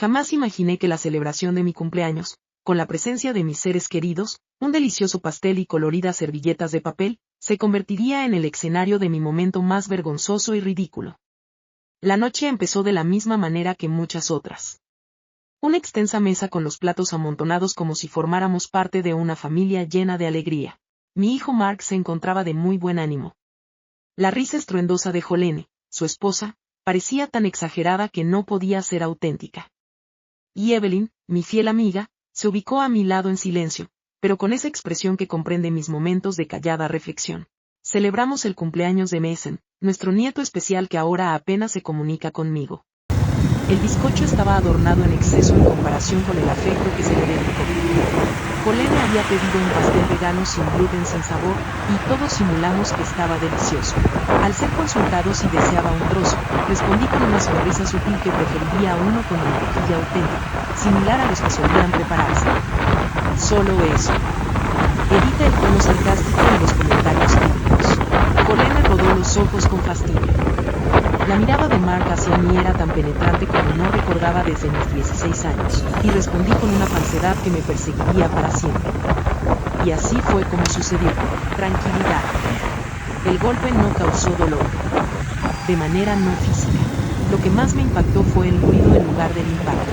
Jamás imaginé que la celebración de mi cumpleaños, con la presencia de mis seres queridos, un delicioso pastel y coloridas servilletas de papel, se convertiría en el escenario de mi momento más vergonzoso y ridículo. La noche empezó de la misma manera que muchas otras. Una extensa mesa con los platos amontonados como si formáramos parte de una familia llena de alegría. Mi hijo Mark se encontraba de muy buen ánimo. La risa estruendosa de Jolene, su esposa, parecía tan exagerada que no podía ser auténtica. Y Evelyn, mi fiel amiga, se ubicó a mi lado en silencio, pero con esa expresión que comprende mis momentos de callada reflexión. Celebramos el cumpleaños de Mason, nuestro nieto especial que ahora apenas se comunica conmigo. El bizcocho estaba adornado en exceso en comparación con el afecto que se le dedicó. Jolene había pedido un pastel vegano sin gluten sin sabor, y todos simulamos que estaba delicioso. Al ser consultado si deseaba un trozo, respondí con una sonrisa sutil que preferiría uno con mantequilla auténtica, similar a los que solían prepararse. Solo eso. Evita el tono sarcástico en los comentarios típicos. Jolene rodó los ojos con fastidio. La mirada de Mark hacia mí era tan penetrante como no recordaba desde mis 16 años, y respondí con una falsedad que me perseguiría para siempre. Y así fue como sucedió. Tranquilidad. El golpe no causó dolor. De manera no física. Lo que más me impactó fue el ruido en lugar del impacto.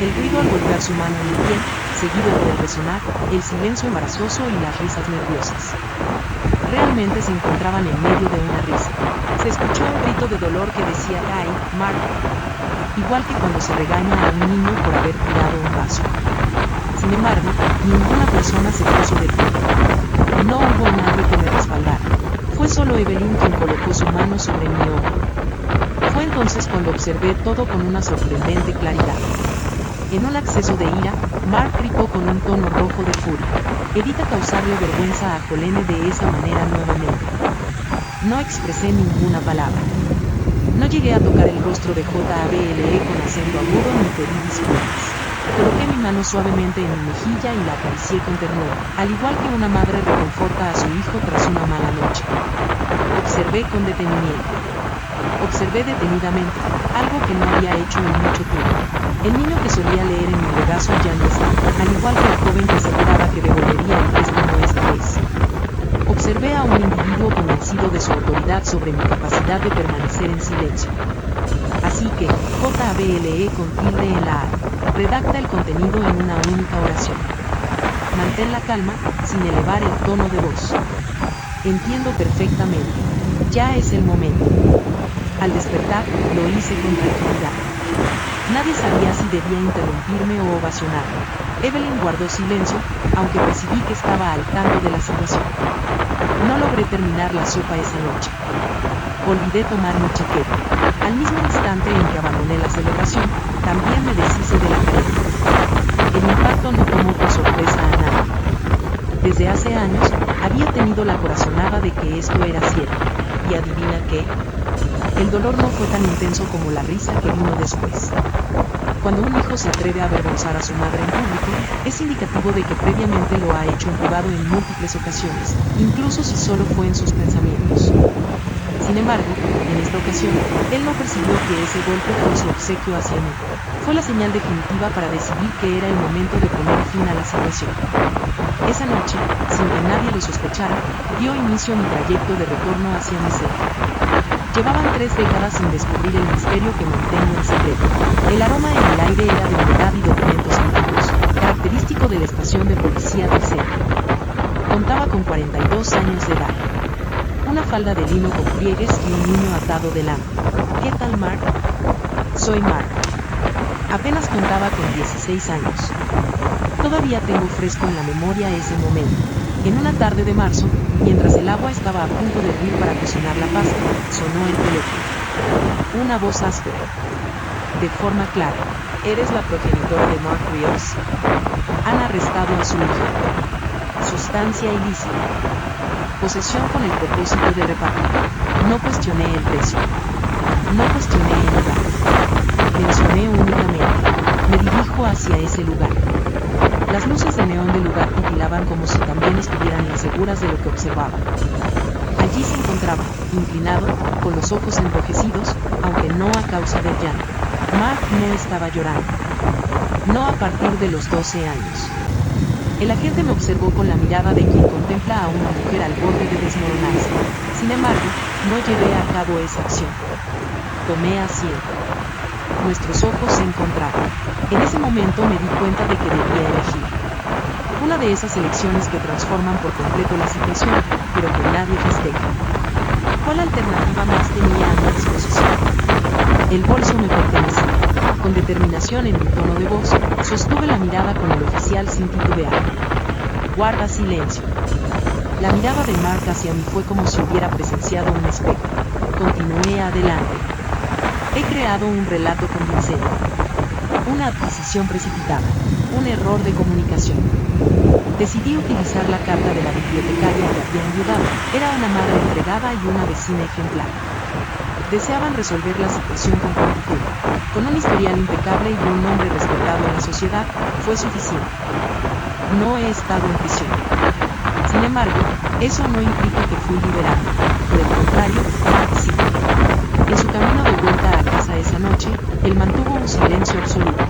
El ruido al golpear su mano en mi piel, seguido por el resonar, el silencio embarazoso y las risas nerviosas. Realmente se encontraban en medio de una risa. Se escuchó un grito de dolor que decía "¡Ay, Mark!", igual que cuando se regaña a un niño por haber tirado un vaso. Sin embargo, ninguna persona se puso de pie. No hubo nadie que me respaldara. Fue solo Evelyn quien colocó su mano sobre mi hombro. Fue entonces cuando observé todo con una sorprendente claridad. En un acceso de ira, Mark gritó con un tono rojo de furia: "Evita causarle vergüenza a Jolene de esa manera nuevamente". No expresé ninguna palabra. No llegué a tocar el rostro de JABLE con acento agudo ni pedí disculpas. Coloqué mi mano suavemente en mi mejilla y la acaricié con ternura, al igual que una madre reconforta a su hijo tras una mala noche. Observé con detenimiento. Observé detenidamente, algo que no había hecho en mucho tiempo. El niño que solía leer en mi regazo ya no está, al igual que el joven que aseguraba que devolvería el préstamo esta vez. Observé a un individuo convencido de su autoridad sobre mi capacidad de permanecer en silencio. Así que, JABLE con tilde en la A, redacta el contenido en una única oración. Mantén la calma, sin elevar el tono de voz. Entiendo perfectamente. Ya es el momento. Al despertar, lo hice con tranquilidad. Nadie sabía si debía interrumpirme o ovacionarme. Evelyn guardó silencio, aunque percibí que estaba al tanto de la situación. No logré terminar la sopa esa noche. Olvidé tomar mi chaqueta. Al mismo instante en que abandoné la celebración, también me deshice de la careta. El impacto no tomó por sorpresa a nadie. Desde hace años, había tenido la corazonada de que esto era cierto. ¿Y adivina qué? El dolor no fue tan intenso como la risa que vino después. Cuando un hijo se atreve a avergonzar a su madre en público, es indicativo de que previamente lo ha hecho en privado en múltiples ocasiones, incluso si solo fue en sus pensamientos. Sin embargo, en esta ocasión, él no percibió que ese golpe fue su obsequio hacia mí. Fue la señal definitiva para decidir que era el momento de poner fin a la situación. Esa noche, sin que nadie lo sospechara, dio inicio a mi trayecto de retorno hacia mi ser. Llevaban 3 décadas sin descubrir el misterio que mantengo en secreto. El aroma en el aire era de humedad y documentos antiguos, característico de la estación de policía del centro. Contaba con 42 años de edad. Una falda de lino con pliegues y un niño atado delante. ¿Qué tal, Mark? Soy Mark. Apenas contaba con 16 años. Todavía tengo fresco en la memoria ese momento. En una tarde de marzo, mientras el agua estaba a punto de hervir para cocinar la pasta, sonó el teléfono. Una voz áspera. De forma clara: ¿eres la progenitora de Mark Rios? Han arrestado a su hijo. Sustancia ilícita. Posesión con el propósito de repartir. No cuestioné el precio. No cuestioné el lugar. Mencioné únicamente: me dirijo hacia ese lugar. Las luces de neón del lugar titilaban como si también estuvieran inseguras de lo que observaban. Allí se encontraba, inclinado, con los ojos enrojecidos, aunque no a causa del llanto. Mark no estaba llorando. No a partir de los 12 años. El agente me observó con la mirada de quien contempla a una mujer al borde de desmoronarse. Sin embargo, no llevé a cabo esa acción. Tomé asiento. Nuestros ojos se encontraron. En ese momento me di cuenta de que debía elegir. Una de esas elecciones que transforman por completo la situación, pero que nadie festeja. ¿Cuál alternativa más tenía a mi disposición? El bolso me pertenecía. Con determinación en mi tono de voz, sostuve la mirada con el oficial sin titubear. Guarda silencio. La mirada de Mark hacia mí fue como si hubiera presenciado un espejo. Continué adelante. He creado un relato convincente. Una adquisición precipitada. Un error de comunicación. Decidí utilizar la carta de la bibliotecaria que había enviudado. Era una madre entregada y una vecina ejemplar. Deseaban resolver la situación con prontitud. Con un historial impecable y un nombre respetado en la sociedad, fue suficiente. No he estado en prisión. Sin embargo, eso no implica que fui liberado. Por el contrario, sí. En su camino de vuelta a casa esa noche, él mantuvo un silencio absoluto.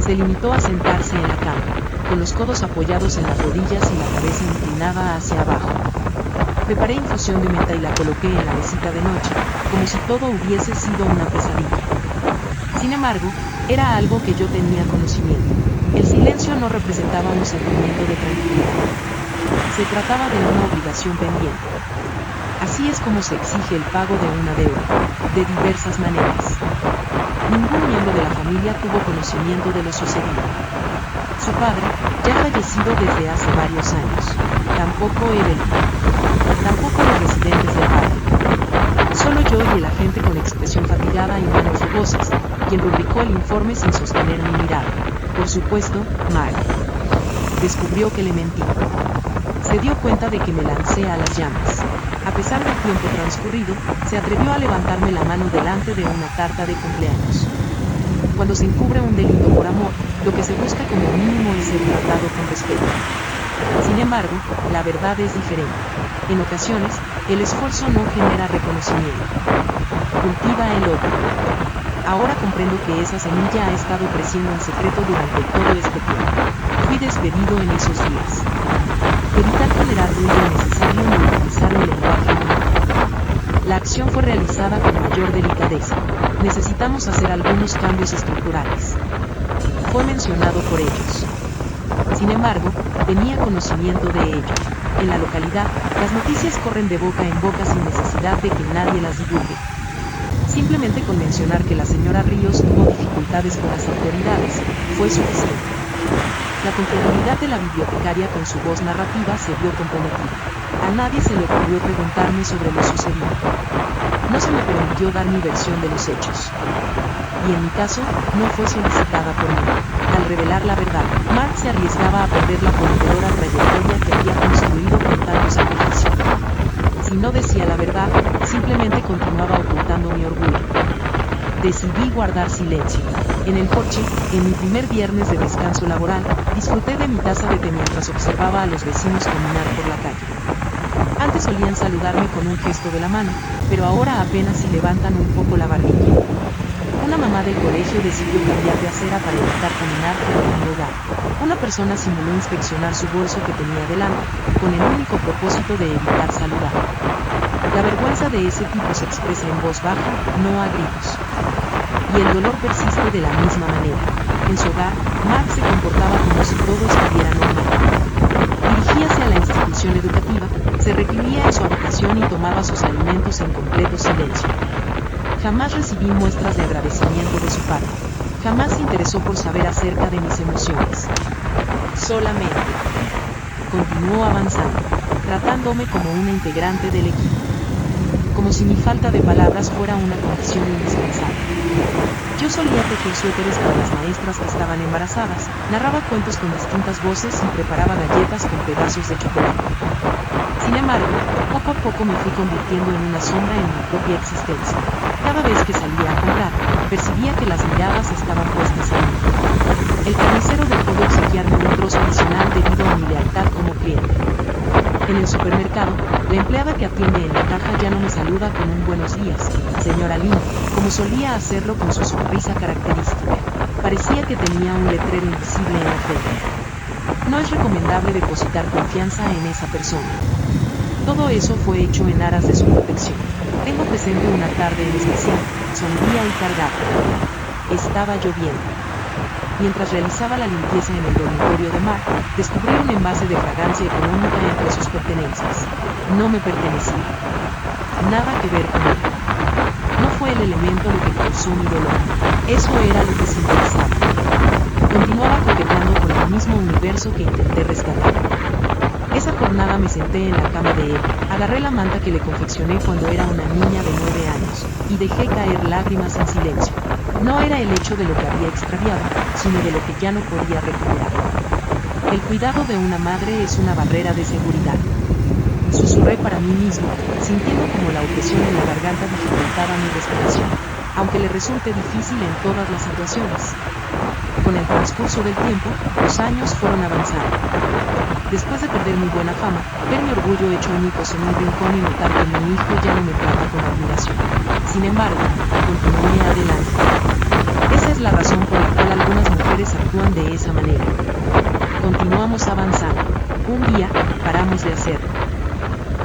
Se limitó a sentarse en la cama, con los codos apoyados en las rodillas y la cabeza inclinada hacia abajo. Preparé infusión de menta y la coloqué en la mesita de noche, como si todo hubiese sido una pesadilla. Sin embargo, era algo que yo tenía conocimiento. El silencio no representaba un sentimiento de tranquilidad. Se trataba de una obligación pendiente. Así es como se exige el pago de una deuda, de diversas maneras. Ningún miembro de la familia tuvo conocimiento de lo sucedido. Su padre, ya fallecido desde hace varios años, tampoco Evelyn, tampoco los residentes del barrio. Solo yo y el agente con expresión fatigada y manos rugosas, quien rubricó el informe sin sostener mi mirada. Por supuesto, Mark. Descubrió que le mentí. Se dio cuenta de que me lancé a las llamas. A pesar del tiempo transcurrido, se atrevió a levantarme la mano delante de una tarta de cumpleaños. Cuando se encubre un delito por amor, lo que se busca como mínimo es ser tratado con respeto. Sin embargo, la verdad es diferente. En ocasiones, el esfuerzo no genera reconocimiento. Cultiva el odio. Ahora comprendo que esa semilla ha estado creciendo en secreto durante todo este tiempo. Fui despedido en esos días. Evitar generar ruido necesario ni utilizar el lenguaje humano. La acción fue realizada con mayor delicadeza. Necesitamos hacer algunos cambios estructurales. Fue mencionado por ellos. Sin embargo, tenía conocimiento de ello. En la localidad, las noticias corren de boca en boca sin necesidad de que nadie las divulgue. Simplemente con mencionar que la señora Ríos tuvo dificultades con las autoridades, fue suficiente. La confiabilidad de la bibliotecaria con su voz narrativa se vio comprometida. A nadie se le ocurrió preguntarme sobre lo sucedido. No se me permitió dar mi versión de los hechos. Y en mi caso, no fue solicitada por mí. Al revelar la verdad, Mark se arriesgaba a perder la prometedora trayectoria que había construido con tanto sacrificio. Si no decía la verdad, simplemente continuaba ocultando mi orgullo. Decidí guardar silencio. En el porche, en mi primer viernes de descanso laboral, disfruté de mi taza de té mientras observaba a los vecinos caminar por la calle. Antes solían saludarme con un gesto de la mano, pero ahora apenas si levantan un poco la barbilla. Una mamá del colegio decidió cambiar de acera para evitar caminar por un lugar. Una persona simuló inspeccionar su bolso que tenía delante, con el único propósito de evitar saludar. La vergüenza de ese tipo se expresa en voz baja, no a gritos. Y el dolor persiste de la misma manera. En su hogar, Mark se comportaba como si todo estuviera normal. Dirigíase a la institución educativa, se recluía en su habitación y tomaba sus alimentos en completo silencio. Jamás recibí muestras de agradecimiento de su parte. Jamás se interesó por saber acerca de mis emociones. Solamente continuó avanzando, tratándome como una integrante del equipo. Como si mi falta de palabras fuera una condición indispensable. Yo solía tejer suéteres para las maestras que estaban embarazadas, narraba cuentos con distintas voces y preparaba galletas con pedazos de chocolate. Sin embargo, poco a poco me fui convirtiendo en una sombra en mi propia existencia. Cada vez que salía a comprar, percibía que las miradas estaban puestas en mí. El carnicero dejó de obsequiarme un trozo adicional debido a mi lealtad como cliente. En el supermercado, La empleada que atiende en la caja ya no me saluda con un buenos días, señora Lynn, como solía hacerlo con su sonrisa característica. Parecía que tenía un letrero invisible en la frente. No es recomendable depositar confianza en esa persona. Todo eso fue hecho en aras de su protección. Tengo presente una tarde en especial, sombría y cargada. Estaba lloviendo. Mientras realizaba la limpieza en el dormitorio de Mark, descubrí un envase de fragancia económica entre sus pertenencias. No me pertenecía. Nada que ver con él. No fue el elemento lo que causó mi dolor. Eso era lo que simbolizaba. Continuaba coqueteando con el mismo universo que intenté rescatar. Esa jornada me senté en la cama de él, agarré la manta que le confeccioné cuando era una niña de 9 años, y dejé caer lágrimas en silencio. No era el hecho de lo que había extraviado, sino de lo que ya no podía recuperar. El cuidado de una madre es una barrera de seguridad. Susurré para mí mismo, sintiendo como la opresión en la garganta dificultaba mi respiración, aunque le resulte difícil en todas las situaciones. Con el transcurso del tiempo, los años fueron avanzando. Después de perder mi buena fama, ver mi orgullo hecho añicos en un rincón y notar que mi hijo ya no me trata con admiración. Sin embargo, continué adelante. Esa es la razón por la cual algunas mujeres actúan de esa manera. Continuamos avanzando. Un día, paramos de hacerlo.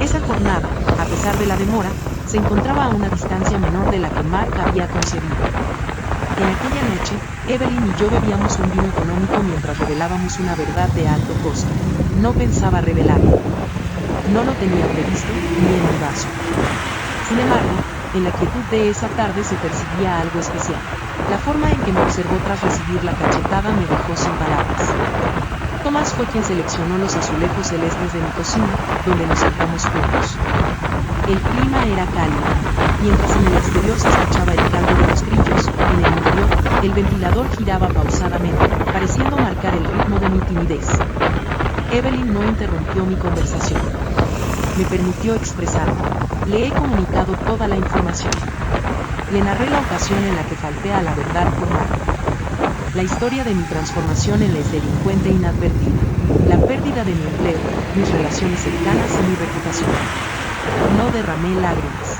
Esa jornada, a pesar de la demora, se encontraba a una distancia menor de la que Mark había concebido. En aquella noche, Evelyn y yo bebíamos un vino económico mientras revelábamos una verdad de alto costo. No pensaba revelarlo. No lo tenía previsto, ni en mi vaso. Sin embargo, en la quietud de esa tarde se percibía algo especial. La forma en que me observó tras recibir la cachetada me dejó sin palabras. Tomás fue quien seleccionó los azulejos celestes de mi cocina, donde nos sentamos juntos. El clima era cálido. Mientras en el exterior se escuchaba el canto de los grillos, en el interior, el ventilador giraba pausadamente, pareciendo marcar el ritmo de mi timidez. Evelyn no interrumpió mi conversación. Me permitió expresarme. Le he comunicado toda la información. Le narré la ocasión en la que falté a la verdad por Mark. La historia de mi transformación en la delincuente inadvertida. La pérdida de mi empleo, mis relaciones cercanas y mi reputación. No derramé lágrimas.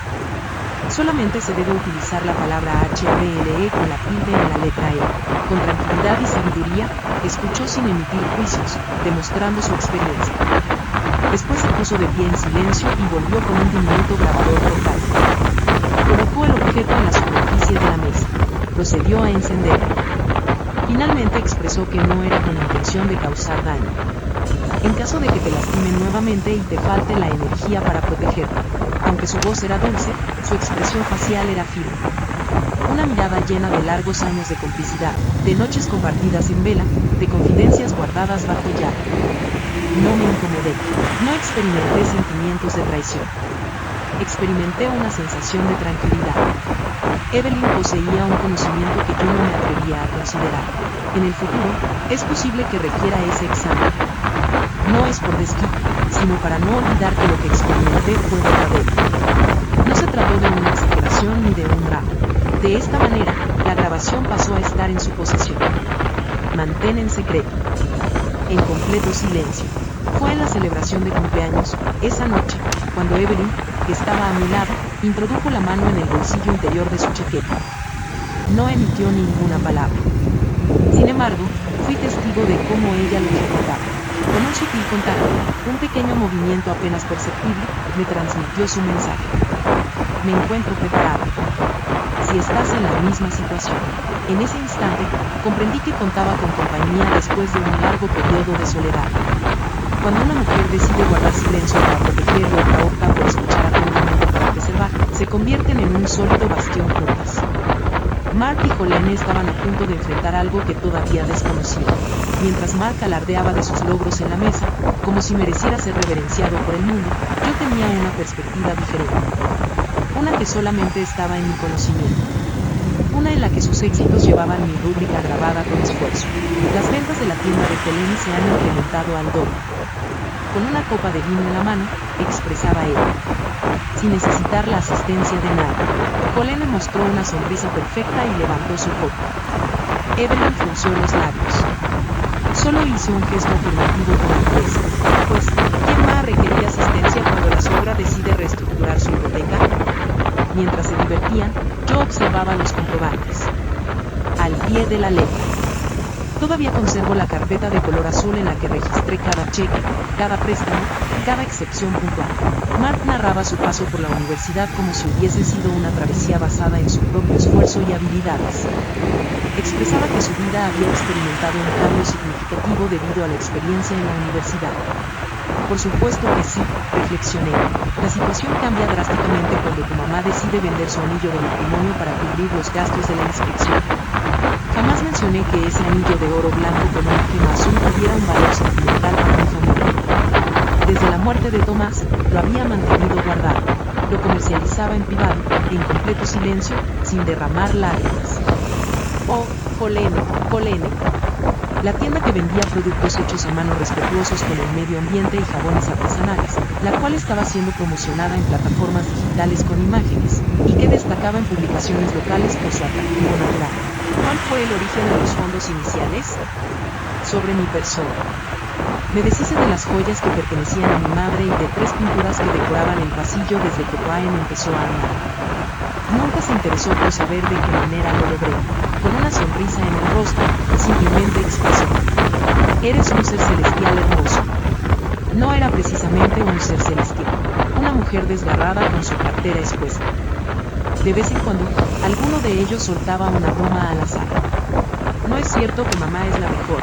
Solamente se debe utilizar la palabra HABLE con la tilde en la letra E. Con tranquilidad y sabiduría, escuchó sin emitir juicios, demostrando su experiencia. Después se puso de pie en silencio y volvió con un diminuto grabador portátil. Colocó el objeto en la superficie de la mesa. Procedió a encenderlo. Finalmente expresó que no era con intención de causar daño. En caso de que te lastimen nuevamente y te falte la energía para protegerte. Aunque su voz era dulce, su expresión facial era firme. Una mirada llena de largos años de complicidad, de noches compartidas en vela, de confidencias guardadas bajo llave. No me incomodé, no experimenté sentimientos de traición. Experimenté una sensación de tranquilidad. Evelyn poseía un conocimiento que yo no me atrevía a considerar. En el futuro, es posible que requiera ese examen. No es por desquite, sino para no olvidar que lo que experimenté fue verdadero. No se trató de una exageración ni de un drama. De esta manera, la grabación pasó a estar en su posesión. Mantén en secreto. En completo silencio. Fue en la celebración de cumpleaños, esa noche, cuando Evelyn, que estaba a mi lado, introdujo la mano en el bolsillo interior de su chaqueta. No emitió ninguna palabra. Sin embargo, fui testigo de cómo ella lo ejecutaba. Con un sutil contacto, un pequeño movimiento apenas perceptible, me transmitió su mensaje. Me encuentro preparado. Si estás en la misma situación. En ese instante, comprendí que contaba con compañía después de un largo periodo de soledad. Cuando una mujer decide guardar silencio para proteger y otra opta por escuchar atentamente para preservar, se convierten en un sólido bastión juntas. Mark y Jolene estaban a punto de enfrentar algo que todavía desconocían. Mientras Mark alardeaba de sus logros en la mesa, como si mereciera ser reverenciado por el mundo, yo tenía una perspectiva diferente. Una que solamente estaba en mi conocimiento. Una en la que sus éxitos llevaban mi rúbrica grabada con esfuerzo. Las ventas de la tienda de Jolene se han incrementado al doble. Con una copa de vino en la mano, expresaba él. Sin necesitar la asistencia de nadie. Jolene mostró una sonrisa perfecta y levantó su copa. Evelyn frunció los labios. Solo hice un gesto afirmativo con la cabeza. Pues, ¿quién más requería asistencia cuando la suegra decide reestructurar su hipoteca? Mientras se divertían, yo observaba los comprobantes. Al pie de la letra. Todavía conservo la carpeta de color azul en la que registré cada cheque, cada préstamo, cada excepción puntual. Mark narraba su paso por la universidad como si hubiese sido una travesía basada en su propio esfuerzo y habilidades. Expresaba que su vida había experimentado un cambio significativo debido a la experiencia en la universidad. Por supuesto que sí, reflexioné. La situación cambia drásticamente cuando tu mamá decide vender su anillo de matrimonio para cubrir los gastos de la inscripción. Jamás mencioné que ese anillo de oro blanco con una gema azul tuviera un valor sentimental para mi familia. Desde la muerte de Tomás, lo había mantenido guardado. Lo comercializaba en privado, en completo silencio, sin derramar lágrimas. Oh, Colene. La tienda que vendía productos hechos a mano respetuosos con el medio ambiente y jabones artesanales, la cual estaba siendo promocionada en plataformas digitales con imágenes, y que destacaba en publicaciones locales por su atractivo natural. ¿Cuál fue el origen de los fondos iniciales? Sobre mi persona. Me deshice de las joyas que pertenecían a mi madre y de 3 pinturas que decoraban el pasillo desde que Brian empezó a andar. Nunca se interesó por saber de qué manera lo logré. Con una sonrisa en el rostro, simplemente expresó: eres un ser celestial hermoso. No era precisamente un ser celestial, una mujer desgarrada con su cartera expuesta. De vez en cuando, alguno de ellos soltaba una broma al azar. No es cierto que mamá es la mejor.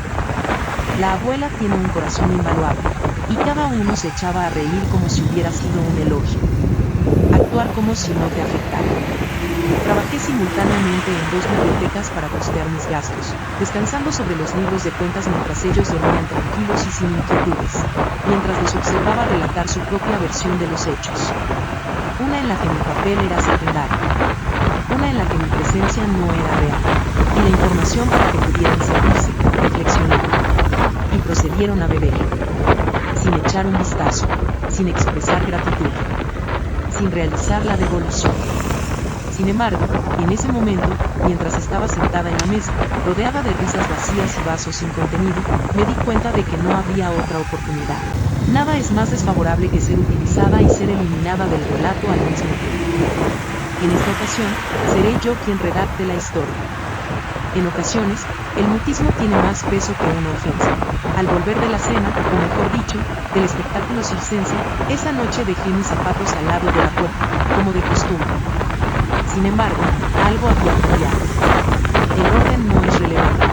La abuela tiene un corazón invaluable, y cada uno se echaba a reír como si hubiera sido un elogio. Actuar como si no te afectara. Trabajé simultáneamente en 2 bibliotecas para costear mis gastos, descansando sobre los libros de cuentas mientras ellos dormían tranquilos y sin inquietudes, mientras los observaba relatar su propia versión de los hechos. Una en la que mi papel era secundario, una en la que mi presencia no era real, y la información para que pudieran servirse, reflexioné. Y procedieron a beber, sin echar un vistazo, sin expresar gratitud, sin realizar la devolución. Sin embargo, en ese momento, mientras estaba sentada en la mesa, rodeada de risas vacías y vasos sin contenido, me di cuenta de que no había otra oportunidad. Nada es más desfavorable que ser utilizada y ser eliminada del relato al mismo tiempo. En esta ocasión, seré yo quien redacte la historia. En ocasiones, el mutismo tiene más peso que una ofensa. Al volver de la cena, o mejor dicho, del espectáculo circense, esa noche dejé mis zapatos al lado de la puerta, como de costumbre. Sin embargo, algo había cambiado. El orden no es relevante.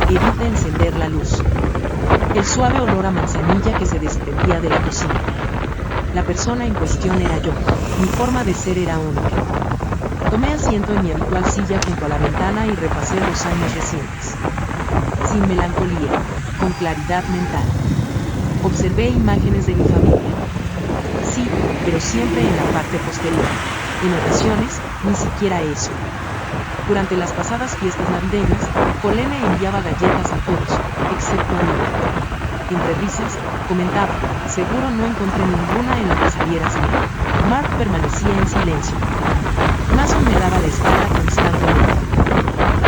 Evita encender la luz. El suave olor a manzanilla que se desprendía de la cocina. La persona en cuestión era yo. Mi forma de ser era única. Tomé asiento en mi habitual silla junto a la ventana y repasé los años recientes. Sin melancolía, con claridad mental. Observé imágenes de mi familia. Sí, pero siempre en la parte posterior. En ocasiones, ni siquiera eso. Durante las pasadas fiestas navideñas, Colene enviaba galletas a todos, excepto a mí. Entre risas, comentaba: seguro no encontré ninguna en la que saliera sin él. Mark permanecía en silencio. Mason me daba la espalda constantemente.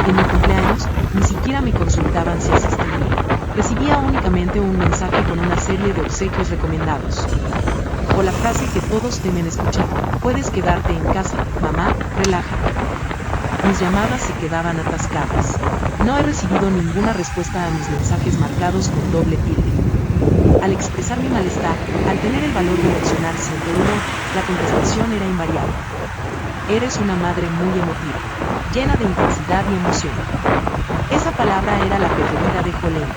En mi cumpleaños, ni siquiera me consultaban si asistiría. Recibía únicamente un mensaje con una serie de obsequios recomendados. O la frase que todos temen escuchar: puedes quedarte en casa, mamá, relájate. Mis llamadas se quedaban atascadas. No he recibido ninguna respuesta a mis mensajes marcados con doble tilde. Al expresar mi malestar, al tener el valor de mencionar siempre uno, la contestación era invariable. Eres una madre muy emotiva, llena de intensidad y emoción. Esa palabra era la preferida de Colene.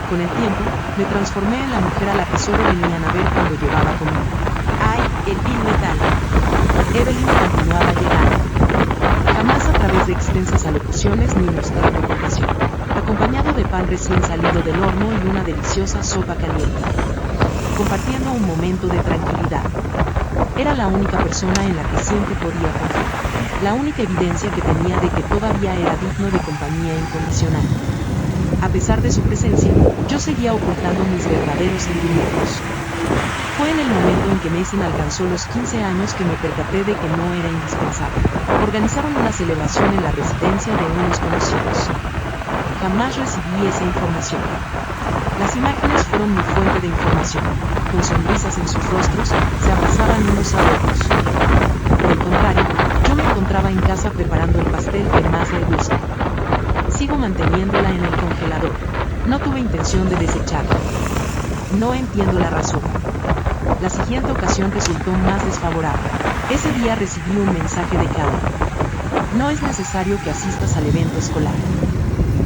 Con el tiempo, me transformé en la mujer a la que solo venían a ver cuando llevaba comida. ¡Ay, el vil metal! Evelyn continuaba llegando. Jamás a través de extensas alocuciones ni mostrando compasión. Acompañado de pan recién salido del horno y una deliciosa sopa caliente. Compartiendo un momento de tranquilidad. Era la única persona en la que siempre podía confiar. La única evidencia que tenía de que todavía era digno de compañía incondicional. A pesar de su presencia, yo seguía ocultando mis verdaderos sentimientos. Fue en el momento en que Mason alcanzó los 15 años que me percaté de que no era indispensable. Organizaron una celebración en la residencia de unos conocidos. Jamás recibí esa información. Las imágenes fueron mi fuente de información. Con sonrisas en sus rostros, se abrazaban unos a otros. Por el contrario, yo me encontraba en casa preparando el pastel que más le gusta. Sigo manteniéndola en el congelador. No tuve intención de desecharla. No entiendo la razón. La siguiente ocasión resultó más desfavorable. Ese día recibí un mensaje de Carla. No es necesario que asistas al evento escolar.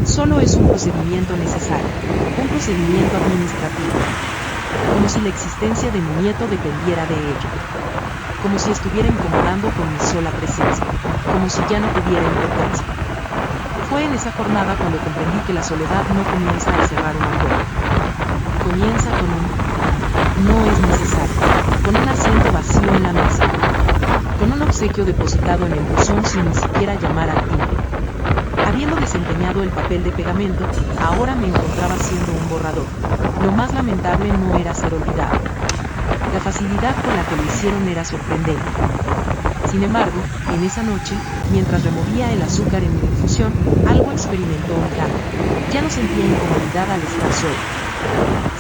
Solo es un procedimiento necesario, un procedimiento administrativo. Como si la existencia de mi nieto dependiera de ello. Como si estuviera incomodando con mi sola presencia. Como si ya no tuviera importancia. Fue en esa jornada cuando comprendí que la soledad no comienza al cerrar una puerta. Comienza con un no es necesario, con un asiento vacío en la mesa, con un obsequio depositado en el buzón sin ni siquiera llamar al timbre. Habiendo desempeñado el papel de pegamento, ahora me encontraba siendo un borrador. Lo más lamentable no era ser olvidado. La facilidad con la que lo hicieron era sorprendente. Sin embargo, en esa noche, mientras removía el azúcar en mi infusión, algo experimentó un cambio. Ya no sentía incomodidad al estar solo.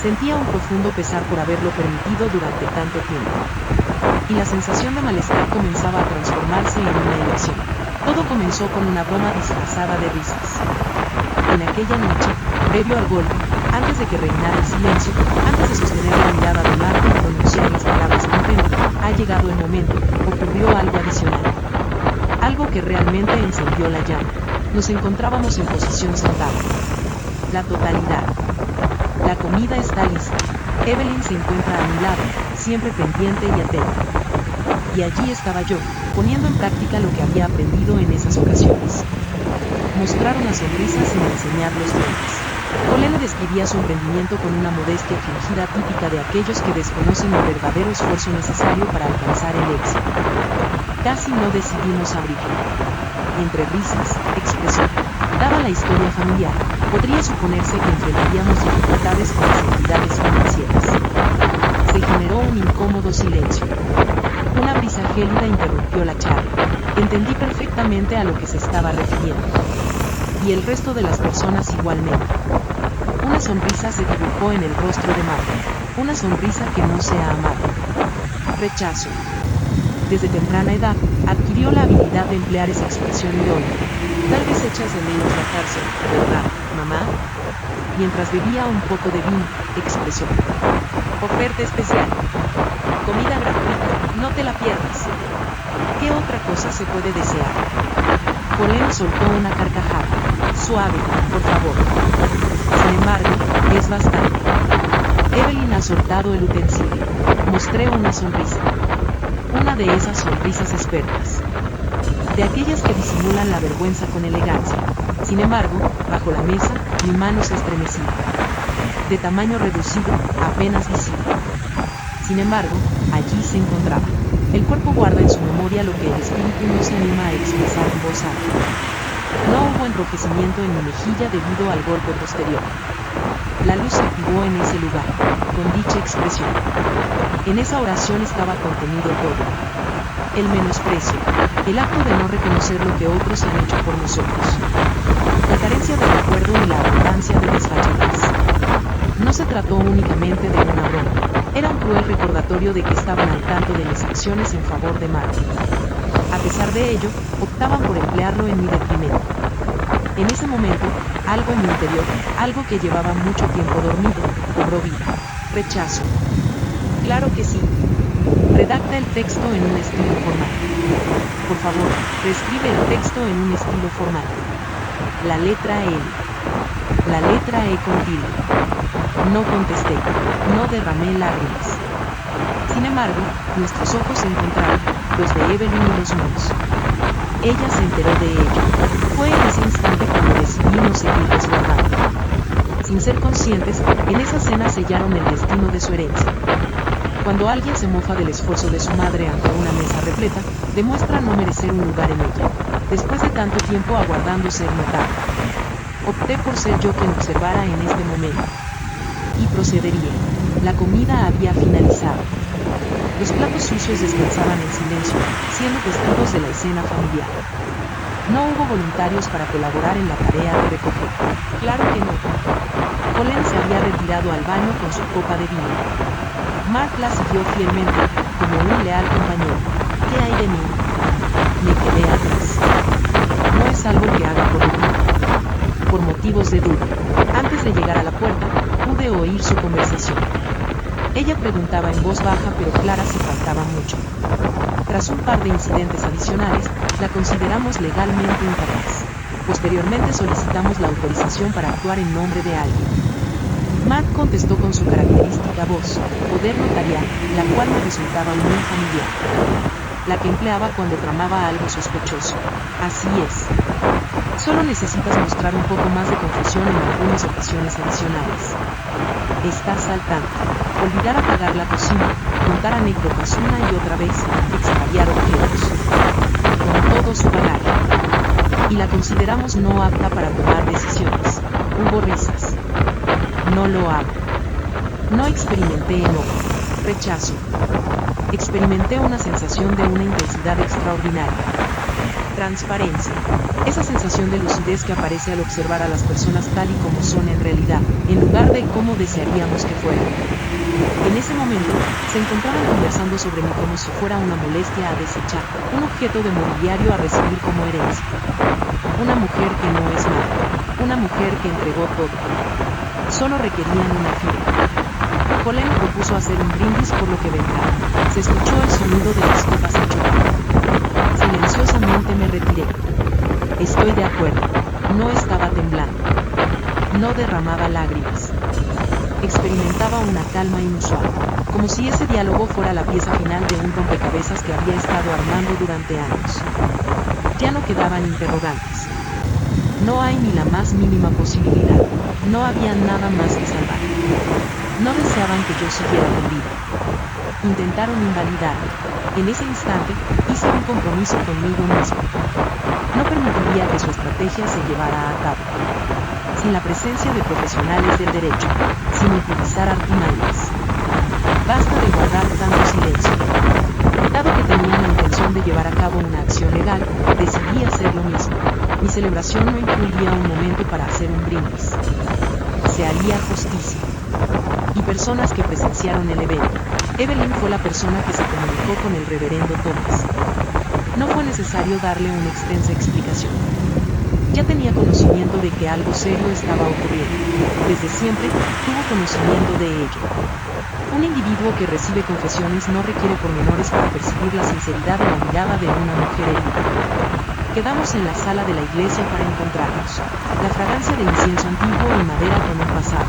Sentía un profundo pesar por haberlo permitido durante tanto tiempo. Y la sensación de malestar comenzaba a transformarse en una elección. Todo comenzó con una broma disfrazada de risas. En aquella noche, previo al golpe, antes de que reinara el silencio, antes de sostener la mirada delante y pronunciar las palabras con pena, ha llegado el momento, ocurrió algo adicional. Algo que realmente encendió la llama. Nos encontrábamos en posición sentada. La totalidad. La comida está lista. Evelyn se encuentra a mi lado, siempre pendiente y atenta. Y allí estaba yo, poniendo en práctica lo que había aprendido en esas ocasiones. Mostrar una sonrisa sin enseñar los dientes. Colene describía su emprendimiento con una modestia fingida típica de aquellos que desconocen el verdadero esfuerzo necesario para alcanzar el éxito. Casi no decidimos abrirlo. Entre risas, expresó. Dada la historia familiar, podría suponerse que enfrentaríamos dificultades con las entidades financieras. Se generó un incómodo silencio. Una brisa gélida interrumpió la charla. Entendí perfectamente a lo que se estaba refiriendo. Y el resto de las personas igualmente. Una sonrisa se dibujó en el rostro de Marta. Una sonrisa que no sea amable. Rechazo. Desde temprana edad, adquirió la habilidad de emplear esa expresión irónica. Tal vez echas de menos la cárcel, ¿verdad, mamá? Mientras bebía un poco de vino, expresó. Oferta especial. Comida gratuita, no te la pierdas. ¿Qué otra cosa se puede desear? Colén soltó una carcajada. Suave, por favor. Sin embargo, es bastante. Evelyn ha soltado el utensilio. Mostré una sonrisa. Una de esas sonrisas expertas. De aquellas que disimulan la vergüenza con elegancia. Sin embargo, bajo la mesa, mi mano se estremecía. De tamaño reducido, apenas visible. Sin embargo, allí se encontraba. El cuerpo guarda en su memoria lo que el espíritu no se anima a expresar en voz alta. No hubo enrojecimiento en mi mejilla debido al golpe posterior. La luz se activó en ese lugar, con dicha expresión. En esa oración estaba contenido todo. El menosprecio, el acto de no reconocer lo que otros han hecho por nosotros. La carencia de recuerdo y la abundancia de desfachatez. No se trató únicamente de una broma, era un cruel recordatorio de que estaban al tanto de mis acciones en favor de Marta. A pesar de ello, optaban por emplearlo en mi detrimento. En ese momento, algo en mi interior, algo que llevaba mucho tiempo dormido, cobró vida. Rechazo. Claro que sí. Redacta el texto en un estilo formal. Por favor, reescribe el texto en un estilo formal. La letra L. La letra E con tilde. No contesté, no derramé lágrimas. Sin embargo, nuestros ojos se encontraron, los de Evelyn y los míos. Ella se enteró de ello. Fue en ese instante cuando decidimos seguir resguardando. Sin ser conscientes, en esa cena sellaron el destino de su herencia. Cuando alguien se mofa del esfuerzo de su madre ante una mesa repleta, demuestra no merecer un lugar en ella, después de tanto tiempo aguardando ser notado. Opté por ser yo quien observara en este momento. Y procedería. La comida había finalizado. Los platos sucios descansaban en silencio, siendo testigos de la escena familiar. No hubo voluntarios para colaborar en la tarea de recoger. Claro que no. Colleen se había retirado al baño con su copa de vino. Mark la siguió fielmente, como un leal compañero. ¿Qué hay de mí? Me quedé atrás. No es algo que haga por rutina. Por motivos de duda. Antes de llegar a la puerta, pude oír su conversación. Ella preguntaba en voz baja pero clara si faltaba mucho. Tras un par de incidentes adicionales, la consideramos legalmente incapaz. Posteriormente solicitamos la autorización para actuar en nombre de alguien. Matt contestó con su característica voz, poder notarial, la cual me resultaba muy familiar. La que empleaba cuando tramaba algo sospechoso. Así es. Solo necesitas mostrar un poco más de confusión en algunas ocasiones adicionales. Estás al tanto. Olvidar apagar la cocina, contar anécdotas una y otra vez, extraviar objetos. Con todo su bagaje. Y la consideramos no apta para tomar decisiones. Hubo risas. No lo hago. No experimenté enojo. Rechazo. Experimenté una sensación de una intensidad extraordinaria. Transparencia. Esa sensación de lucidez que aparece al observar a las personas tal y como son en realidad, en lugar de cómo desearíamos que fueran. En ese momento, se encontraban conversando sobre mí como si fuera una molestia a desechar, un objeto de mobiliario a recibir como herencia. Una mujer que no es mala. Una mujer que entregó todo. Solo requerían una firma. Colleen propuso hacer un brindis por lo que vendrá. Se escuchó el sonido de las copas al chocar. Silenciosamente me retiré. Estoy de acuerdo. No estaba temblando. No derramaba lágrimas. Experimentaba una calma inusual, como si ese diálogo fuera la pieza final de un rompecabezas que había estado armando durante años. Ya no quedaban interrogantes. No hay ni la más mínima posibilidad. No había nada más que salvar. No deseaban que yo siguiera con vida. Intentaron invalidarme. En ese instante, hice un compromiso conmigo mismo. No permitiría que su estrategia se llevara a cabo. Sin la presencia de profesionales del derecho, sin utilizar artimañas. Basta de guardar tanto silencio. Dado que tenía la intención de llevar a cabo una acción legal, decidí hacer lo mismo. Mi celebración no incluiría un momento para hacer un brindis. Se haría justicia. Y personas que presenciaron el evento. Evelyn fue la persona que se comunicó con el reverendo Thomas. No fue necesario darle una extensa explicación. Ya tenía conocimiento de que algo serio estaba ocurriendo. Desde siempre, tuvo conocimiento de ello. Un individuo que recibe confesiones no requiere pormenores para percibir la sinceridad de la mirada de una mujer herida. Quedamos en la sala de la iglesia para encontrarnos. La fragancia de incienso antiguo y madera con un pasado.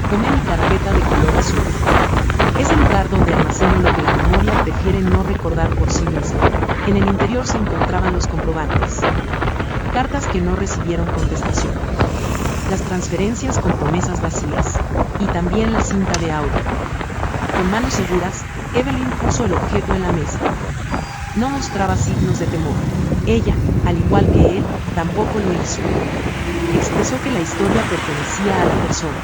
Tomé mi carpeta de color azul. Es el lugar donde almaceno lo que la memoria prefiere no recordar por sí misma. En el interior se encontraban los comprobantes. Cartas que no recibieron contestación. Las transferencias con promesas vacías. Y también la cinta de audio. Con manos seguras, Evelyn puso el objeto en la mesa. No mostraba signos de temor. Ella, al igual que él, tampoco lo hizo. Expresó que la historia pertenecía a la persona.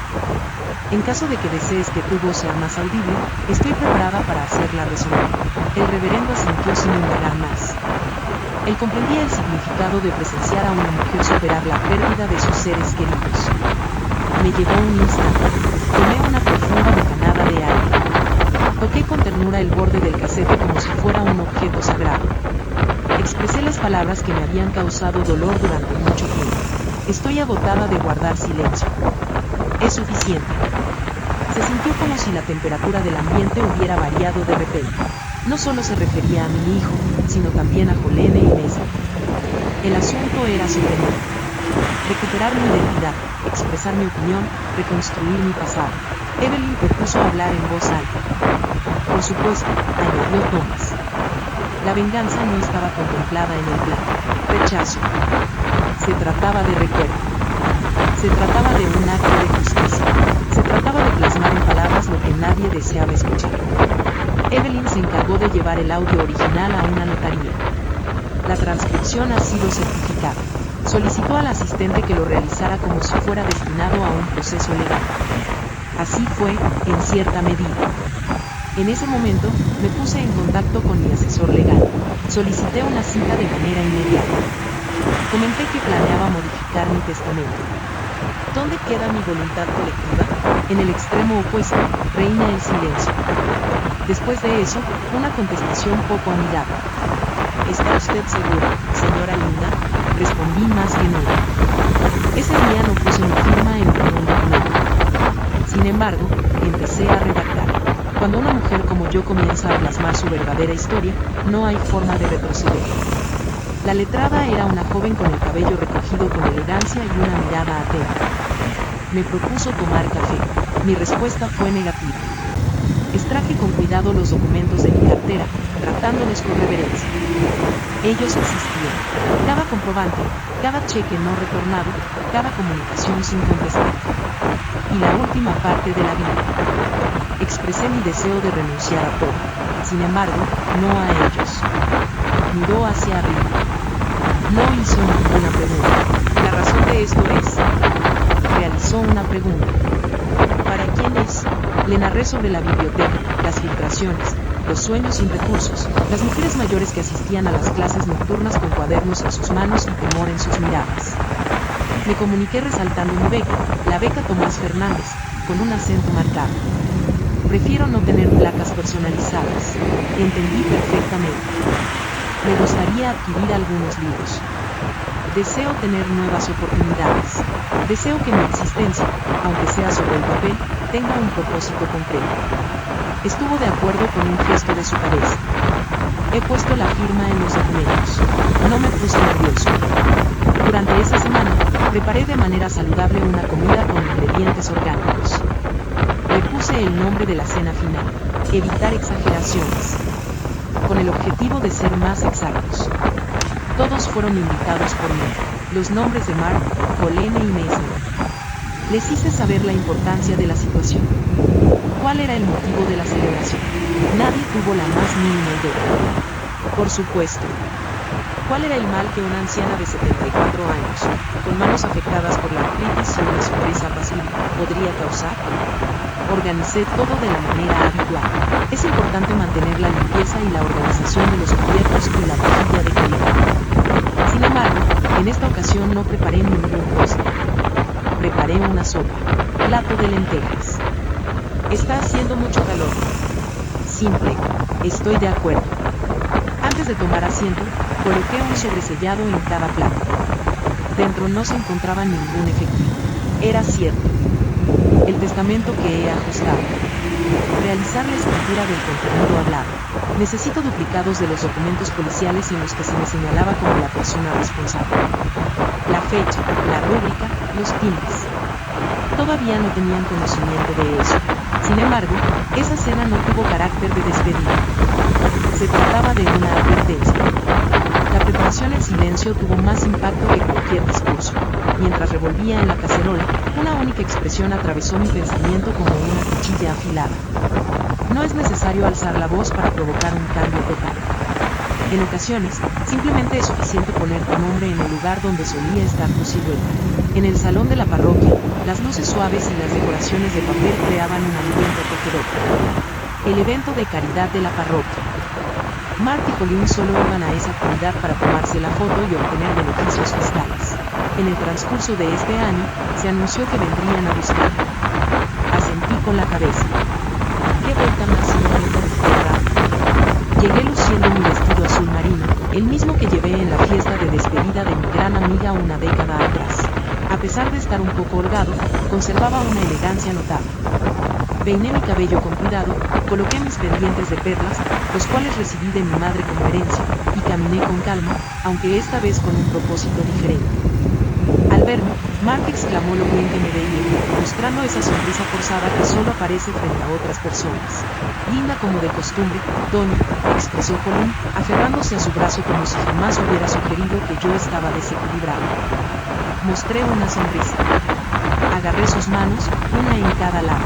En caso de que desees que tu voz sea más audible, estoy preparada para hacerla resonar. El reverendo asintió sin indagar más. Él comprendía el significado de presenciar a una mujer superar la pérdida de sus seres queridos. Me llevó un instante. Tomé una profunda bocanada de aire. Toqué con ternura el borde del casete como si fuera un objeto sagrado. Expresé las palabras que me habían causado dolor durante mucho tiempo. Estoy agotada de guardar silencio. Es suficiente. Se sintió como si la temperatura del ambiente hubiera variado de repente. No solo se refería a mi hijo, sino también a Jolene y Leslie. El asunto era sobre mí. Recuperar mi identidad, expresar mi opinión, reconstruir mi pasado. Evelyn propuso hablar en voz alta. Por supuesto, añadió Thomas. La venganza no estaba contemplada en el plan. Rechazo. Se trataba de recuerdo. Se trataba de un acto de justicia. Se trataba de plasmar en palabras lo que nadie deseaba escuchar. Evelyn se encargó de llevar el audio original a una notaría. La transcripción ha sido certificada. Solicitó al asistente que lo realizara como si fuera destinado a un proceso legal. Así fue, en cierta medida. En ese momento, me puse en contacto con mi asesor legal. Solicité una cita de manera inmediata. Comenté que planeaba modificar mi testamento. ¿Dónde queda mi voluntad colectiva? En el extremo opuesto, reina el silencio. Después de eso, una contestación poco amigable. ¿Está usted segura, señora Linda? Respondí más que nunca. Ese día no puse mi firma en ningún documento. Sin embargo, empecé a redactar. Cuando una mujer como yo comienza a plasmar su verdadera historia, no hay forma de retroceder. La letrada era una joven con el cabello recogido con elegancia y una mirada atenta. Me propuso tomar café. Mi respuesta fue negativa. Extraje con cuidado los documentos de mi cartera, tratándolos con reverencia. Ellos existían. Cada comprobante, cada cheque no retornado, cada comunicación sin contestar. Y la última parte de la vida. Expresé mi deseo de renunciar a todo. Sin embargo, no a ellos. Miró hacia arriba. No hizo ninguna pregunta. La razón de esto es... Realizó una pregunta. ¿Para quién es? Le narré sobre la biblioteca, las filtraciones, los sueños sin recursos, las mujeres mayores que asistían a las clases nocturnas con cuadernos en sus manos y temor en sus miradas. Me comuniqué resaltando mi beca, la beca Tomás Fernández, con un acento marcado. Prefiero no tener placas personalizadas. Entendí perfectamente. Me gustaría adquirir algunos libros. Deseo tener nuevas oportunidades. Deseo que mi existencia, aunque sea sobre el papel, tenga un propósito concreto. Estuvo de acuerdo con un gesto de su cabeza. He puesto la firma en los documentos. No me puse nervioso. Durante esa semana, preparé de manera saludable una comida con ingredientes orgánicos. Le puse el nombre de la cena final, evitar exageraciones, con el objetivo de ser más exactos. Todos fueron invitados por mí, los nombres de Mark, Colene y Mason. Les hice saber la importancia de la situación. ¿Cuál era el motivo de la celebración? Nadie tuvo la más mínima idea. Por supuesto. ¿Cuál era el mal que una anciana de 74 años, con manos afectadas por la artritis y una sonrisa pacífica, podría causar? Organicé todo de la manera habitual. Es importante mantener la limpieza y la organización de los cubiertos y la vajilla de calidad. Sin embargo, en esta ocasión no preparé ningún postre. Preparé una sopa, plato de lentejas. Está haciendo mucho calor. Simple, estoy de acuerdo. Antes de tomar asiento, coloqué un sobresellado en cada plato. Dentro no se encontraba ningún efectivo. Era cierto. El testamento que he ajustado. Realizar la escritura del contenido hablado. Necesito duplicados de los documentos policiales en los que se me señalaba como la persona responsable. La fecha, la rúbrica, los tildes. Todavía no tenían conocimiento de eso. Sin embargo, esa cena no tuvo carácter de despedida. Se trataba de una advertencia. La preparación en silencio tuvo más impacto que cualquier discurso. Mientras revolvía en la cacerola, una única expresión atravesó mi pensamiento como una cuchilla afilada. No es necesario alzar la voz para provocar un cambio total. En ocasiones, simplemente es suficiente poner tu nombre en el lugar donde solía estar tu silueta. En el salón de la parroquia, las luces suaves y las decoraciones de papel creaban un ambiente acogedor. El evento de caridad de la parroquia. Mark y Colin solo iban a esa actividad para tomarse la foto y obtener beneficios fiscales. En el transcurso de este año, se anunció que vendrían a buscarme. Asentí con la cabeza. ¿Qué vuelta más simbólica, verdad? Llegué luciendo mi vestido azul marino, el mismo que llevé en la fiesta de despedida de mi gran amiga una década atrás. A pesar de estar un poco holgado, conservaba una elegancia notable. Peiné mi cabello con cuidado, coloqué mis pendientes de perlas, los cuales recibí de mi madre como herencia, y caminé con calma, aunque esta vez con un propósito diferente. Al verme, Mark exclamó lo bien que me veía, mostrando esa sonrisa forzada que solo aparece frente a otras personas. Linda como de costumbre, Doña, expresó Colin, aferrándose a su brazo como si jamás hubiera sugerido que yo estaba desequilibrado. Mostré una sonrisa. Agarré sus manos, una en cada lado.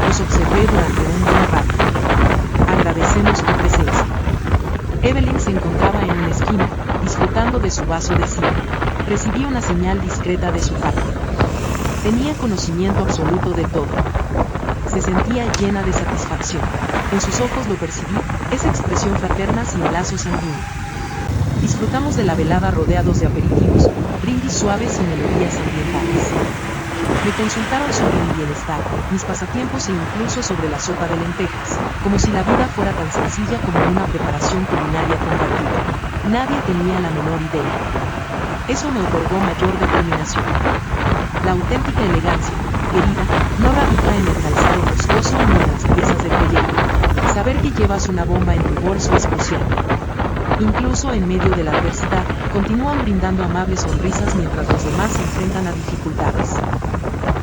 Los observé durante un buen rato. Agradecemos tu presencia. Evelyn se encontraba en una esquina, disfrutando de su vaso de sidra. Recibí una señal discreta de su parte. Tenía conocimiento absoluto de todo. Se sentía llena de satisfacción. En sus ojos lo percibí, esa expresión fraterna sin lazo sanguíneo. Disfrutamos de la velada rodeados de aperitivos, brindis suaves y melodías ambientales. Me consultaron sobre mi bienestar, mis pasatiempos e incluso sobre la sopa de lentejas, como si la vida fuera tan sencilla como una preparación culinaria compartida. Nadie tenía la menor idea. Eso me otorgó mayor determinación. La auténtica elegancia, querida, no radica en el calzado costoso ni en las piezas de proyecto. Saber que llevas una bomba en tu bolso es crucial. Incluso en medio de la adversidad, continúan brindando amables sonrisas mientras los demás se enfrentan a dificultades.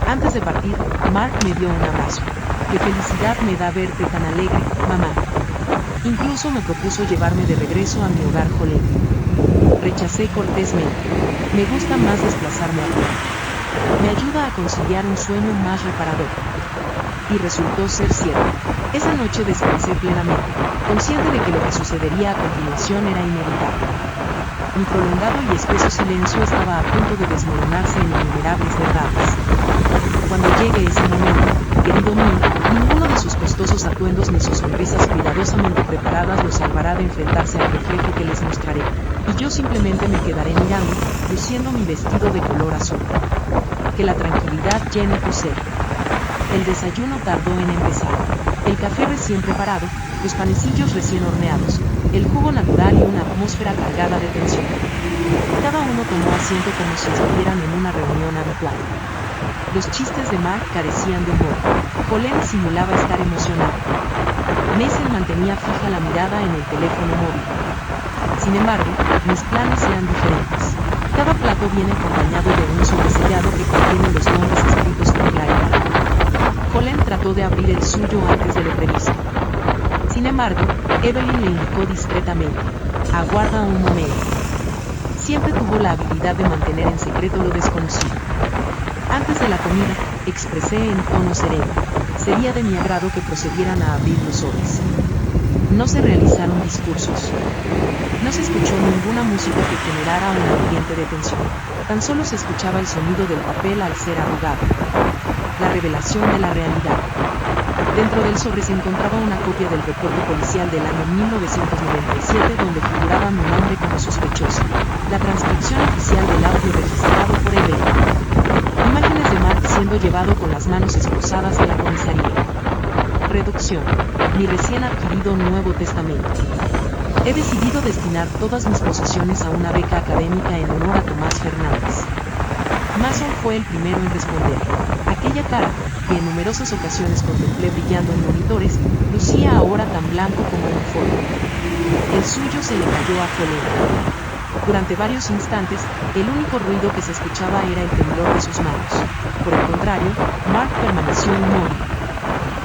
Antes de partir, Mark me dio un abrazo. Qué felicidad me da verte tan alegre, mamá. Incluso me propuso llevarme de regreso a mi hogar Jolene. Rechacé cortésmente. Me gusta más desplazarme a pie. Me ayuda a conciliar un sueño más reparador. Y resultó ser cierto. Esa noche descansé plenamente, consciente de que lo que sucedería a continuación era inevitable. Mi prolongado y espeso silencio estaba a punto de desmoronarse en innumerables verdades. Cuando llegue ese momento, querido mío, ninguno de sus costosos atuendos ni sus sonrisas cuidadosamente preparadas los salvará de enfrentarse al reflejo que les mostraré, y yo simplemente me quedaré mirando, luciendo mi vestido de color azul. Que la tranquilidad llene tu ser. El desayuno tardó en empezar. El café recién preparado, los panecillos recién horneados, el jugo natural y una atmósfera cargada de tensión. Cada uno tomó asiento como si estuvieran en una reunión habitual. Los chistes de Mark carecían de humor. Jolene simulaba estar emocionado. Mason mantenía fija la mirada en el teléfono móvil. Sin embargo, mis planes eran diferentes. Cada plato viene acompañado de un sobresellado que contiene los nombres escritos con claridad. Jolene trató de abrir el suyo antes de lo previsto. Sin embargo, Evelyn le indicó discretamente: aguarda un momento. Siempre tuvo la habilidad de mantener en secreto lo desconocido. Antes de la comida, expresé en tono sereno: sería de mi agrado que procedieran a abrir los sobres. No se realizaron discursos. No se escuchó ninguna música que generara un ambiente de tensión. Tan solo se escuchaba el sonido del papel al ser arrugado. La revelación de la realidad. Dentro del sobre se encontraba una copia del reporte policial del año 1997 donde figuraba mi nombre como sospechoso. La transcripción oficial del audio registrado por Evelyn. Imágenes de Mark siendo llevado con las manos esposadas a la comisaría. Reducción. Mi recién adquirido Nuevo Testamento. He decidido destinar todas mis posesiones a una beca académica en honor a Tomás Fernández. Mason fue el primero en responder. Aquella cara, que en numerosas ocasiones contemplé brillando en monitores, lucía ahora tan blanco como un fuego. El suyo se le cayó a Jolene. Durante varios instantes, el único ruido que se escuchaba era el temblor de sus manos. Por el contrario, Mark permaneció inmóvil,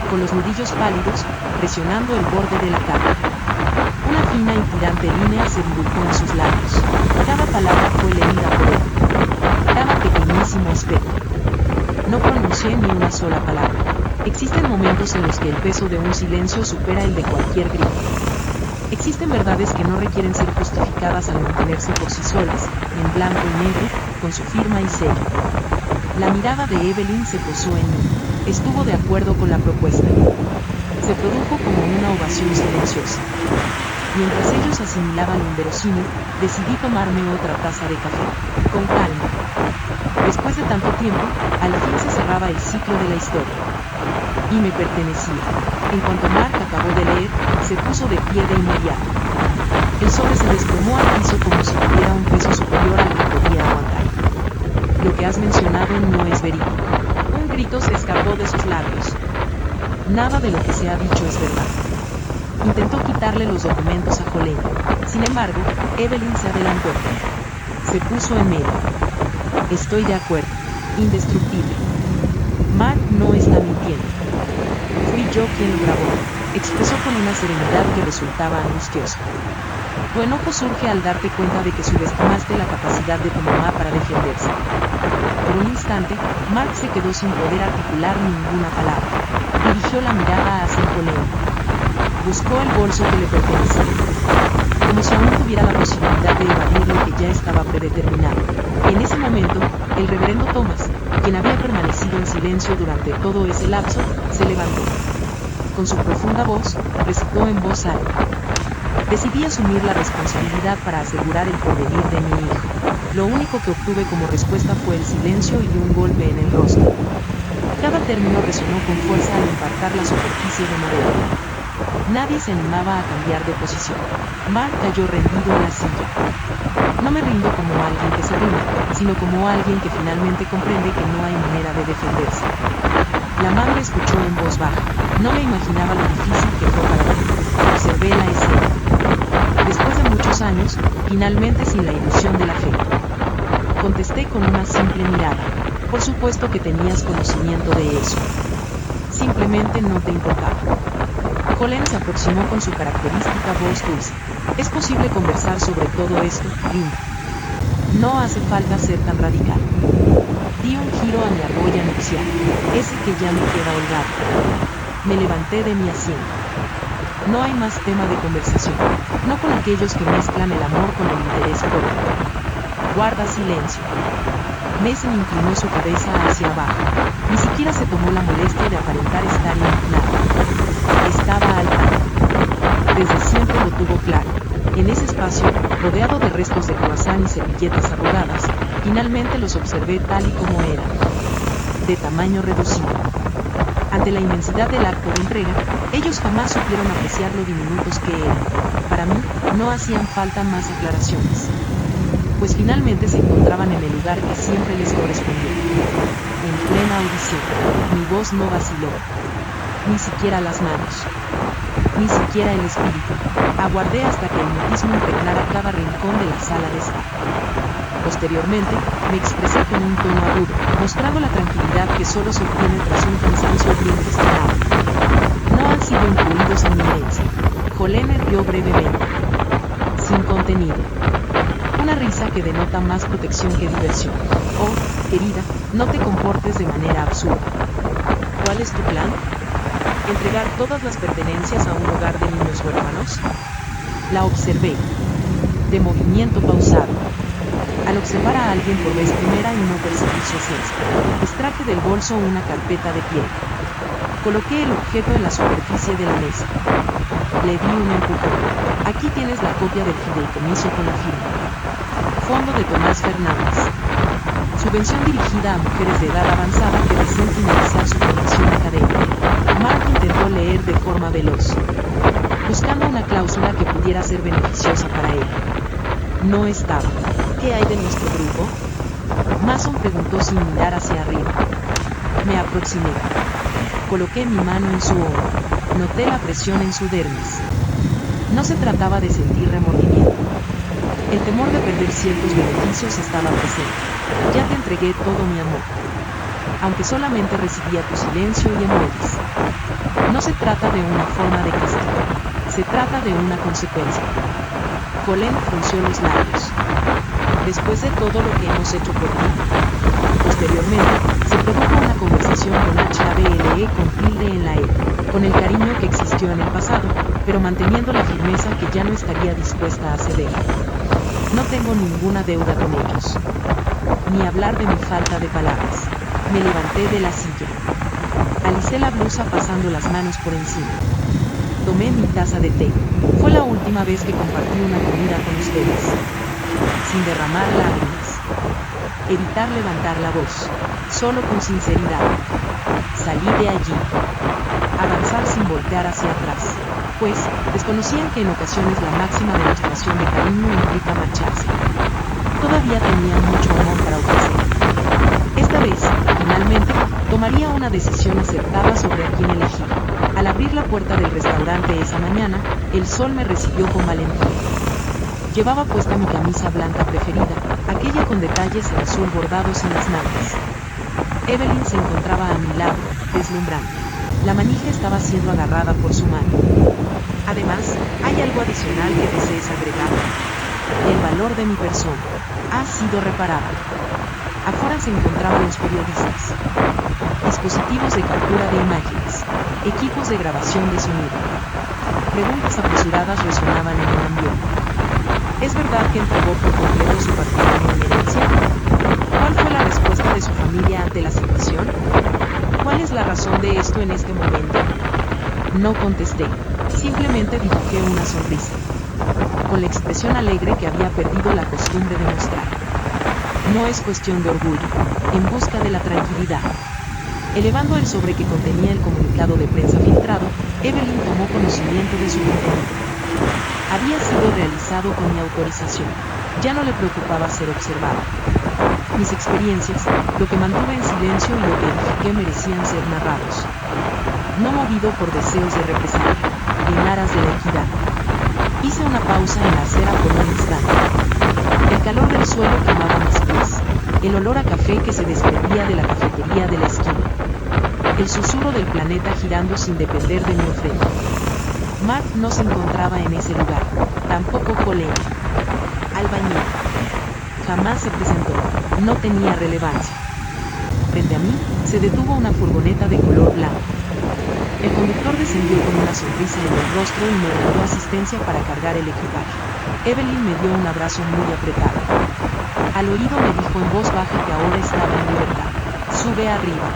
con los nudillos pálidos, presionando el borde de la cama. Una fina y tirante línea se dibujó en sus labios. Cada palabra fue leída por él. Cada pequeñísimo aspecto. No pronuncié ni una sola palabra. Existen momentos en los que el peso de un silencio supera el de cualquier grito. Existen verdades que no requieren ser justificadas al mantenerse por sí solas, en blanco y negro, con su firma y sello. La mirada de Evelyn se posó en mí. Estuvo de acuerdo con la propuesta. Se produjo como una ovación silenciosa. Mientras ellos asimilaban lo inverosímil, decidí tomarme otra taza de café, con calma. Después de tanto tiempo, al fin se cerraba el ciclo de la historia. Y me pertenecía. En cuanto Mark acabó de leer, se puso de pie de inmediato. El sobre se desplomó al piso como si tuviera un peso superior al que podía aguantar. Lo que has mencionado no es verídico. Un grito se escapó de sus labios. Nada de lo que se ha dicho es verdad. Intentó quitarle los documentos a Jolene. Sin embargo, Evelyn se adelantó. Se puso en medio. Estoy de acuerdo. Indestructible. Mark no está mintiendo. Fui yo quien lo grabó, expresó con una serenidad que resultaba angustiosa. Tu enojo surge al darte cuenta de que subestimaste la capacidad de tu mamá para defenderse. Por un instante, Mark se quedó sin poder articular ninguna palabra. Dirigió la mirada hacia Jolene. Buscó el bolso que le pertenecía. Como si aún tuviera la posibilidad de evadir lo que ya estaba predeterminado. En ese momento, el reverendo Thomas, quien había permanecido en silencio durante todo ese lapso, se levantó. Con su profunda voz, recitó en voz alta: Decidí asumir la responsabilidad para asegurar el porvenir de mi hijo. Lo único que obtuve como respuesta fue el silencio y un golpe en el rostro. Cada término resonó con fuerza al impactar la superficie de madera. Nadie se animaba a cambiar de posición. Mark cayó rendido en la silla. No me rindo como alguien que se rinde, sino como alguien que finalmente comprende que no hay manera de defenderse. La madre escuchó en voz baja. No me imaginaba lo difícil que fue para ti. Observé la escena. Después de muchos años, finalmente sin la ilusión de la fe. Contesté con una simple mirada. Por supuesto que tenías conocimiento de eso. Simplemente no te importaba. Colin se aproximó con su característica voz dulce. ¿Es posible conversar sobre todo esto, Linda? No hace falta ser tan radical. Di un giro a mi argolla nupcial, ese que ya me queda holgado. Me levanté de mi asiento. No hay más tema de conversación, no con aquellos que mezclan el amor con el interés propio. Guarda silencio. Mason inclinó su cabeza hacia abajo. Ni siquiera se tomó la molestia de aparentar estar indignado. Estaba al tanto. Desde siempre lo tuvo claro. En ese espacio, rodeado de restos de croissant y servilletas arrugadas, finalmente los observé tal y como eran. De tamaño reducido. Ante la inmensidad del acto de entrega, ellos jamás supieron apreciar lo diminutos que eran. Para mí, no hacían falta más aclaraciones. Pues finalmente se encontraban en el lugar que siempre les correspondía. En plena audición, mi voz no vaciló. Ni siquiera las manos. Ni siquiera el espíritu. Aguardé hasta que el mutismo impregnara cada rincón de la sala de estar. Posteriormente, me expresé con un tono agudo, mostrando la tranquilidad que solo se obtiene tras un cansancio bien gestionado. No han sido incluidos en mi herencia. Colin rió brevemente. Sin contenido. Una risa que denota más protección que diversión. Oh, querida, no te comportes de manera absurda. ¿Cuál es tu plan? ¿Entregar todas las pertenencias a un hogar de niños huérfanos? La observé. De movimiento pausado. Al observar a alguien por vez primera y no percibir su esencia, extraje del bolso una carpeta de piel. Coloqué el objeto en la superficie de la mesa. Le di un empujón. Aquí tienes la copia del fideicomiso con la firma. Fondo de Tomás Fernández. Subvención dirigida a mujeres de edad avanzada que deseen finalizar su formación académica. Mark intentó leer de forma veloz, buscando una cláusula que pudiera ser beneficiosa para él. No estaba. ¿Qué hay de nuestro grupo? Mason preguntó sin mirar hacia arriba. Me aproximé. Coloqué mi mano en su hombro. Noté la presión en su dermis. No se trataba de sentir remordimiento. El temor de perder ciertos beneficios estaba presente. Ya te entregué todo mi amor. Aunque solamente recibía tu silencio y emojis. No se trata de una forma de castigo. Se trata de una consecuencia. Colin frunció los labios. Después de todo lo que hemos hecho por ti. Posteriormente, se produjo una conversación con HABLE con tilde en la E, con el cariño que existió en el pasado, pero manteniendo la firmeza que ya no estaría dispuesta a ceder. No tengo ninguna deuda con ellos. Ni hablar de mi falta de palabras. Me levanté de la silla. Alicé la blusa pasando las manos por encima. Tomé mi taza de té. Fue la última vez que compartí una comida con ustedes. Sin derramar lágrimas. Evitar levantar la voz. Solo con sinceridad. Salí de allí. Avanzar sin voltear hacia atrás. Pues, desconocían que en ocasiones la máxima demostración de cariño implica marcharse. Todavía tenía mucho amor para ofrecer. Esta vez, finalmente, tomaría una decisión acertada sobre a quién elegir. Al abrir la puerta del restaurante esa mañana, el sol me recibió con valentía. Llevaba puesta mi camisa blanca preferida, aquella con detalles en azul bordados en las mangas. Evelyn se encontraba a mi lado, deslumbrante. La manija estaba siendo agarrada por su mano. Además, ¿hay algo adicional que desees agregar? El valor de mi persona ha sido reparado. Afuera se encontraban los periodistas. Dispositivos de captura de imágenes. Equipos de grabación de sonido. Preguntas apresuradas resonaban en el ambiente. ¿Es verdad que entregó por completo su patrimonio en herencia? ¿Cuál fue la respuesta de su familia ante la situación? ¿Cuál es la razón de esto en este momento? No contesté. Simplemente dibujé una sonrisa. con la expresión alegre que había perdido la costumbre de mostrar. No es cuestión de orgullo, en busca de la tranquilidad. Elevando el sobre que contenía el comunicado de prensa filtrado, Evelyn tomó conocimiento de su contenido. Había sido realizado con mi autorización. Ya no le preocupaba ser observado. Mis experiencias, lo que mantuve en silencio y lo que edifiqué merecían ser narrados. No movido por deseos de represalia, en aras de la equidad. Hice una pausa en la acera por un instante. El calor del suelo quemaba mis pies, el olor a café que se desprendía de la cafetería de la esquina. El susurro del planeta girando sin depender de mi ofrenda. Mark no se encontraba en ese lugar, tampoco Colleen. Albañil. Jamás se presentó, no tenía relevancia. Frente a mí, se detuvo una furgoneta de color blanco. El conductor descendió con una sonrisa en el rostro y me brindó asistencia para cargar el equipaje. Evelyn me dio un abrazo muy apretado. Al oído me dijo en voz baja que ahora estaba en libertad. Sube arriba.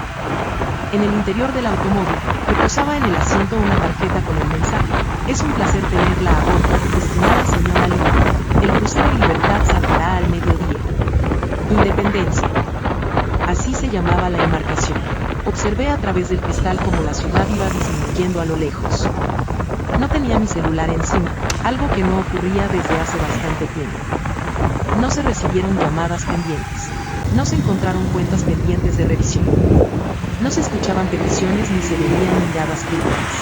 En el interior del automóvil, reposaba en el asiento una tarjeta con el mensaje: es un placer tenerla a bordo, estimada señora Libertad. El crucero Libertad zarpará al mediodía. Independencia. Así se llamaba la embarcación. Observé a través del cristal cómo la ciudad iba disminuyendo a lo lejos. No tenía mi celular encima, algo que no ocurría desde hace bastante tiempo. No se recibieron llamadas pendientes. No se encontraron cuentas pendientes de revisión. No se escuchaban peticiones ni se veían miradas críticas.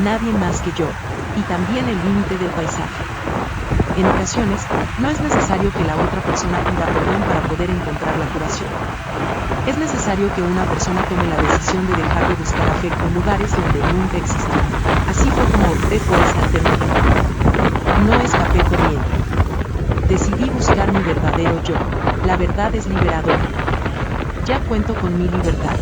Nadie más que yo, y también el límite del paisaje. En ocasiones, no es necesario que la otra persona pida perdón para poder encontrar la curación. Es necesario que una persona tome la decisión de dejar de buscar afecto en lugares donde nunca existió. Así fue como opté por esa alternativa. No escapé corriendo. Decidí buscar mi verdadero yo. La verdad es liberadora. Ya cuento con mi libertad.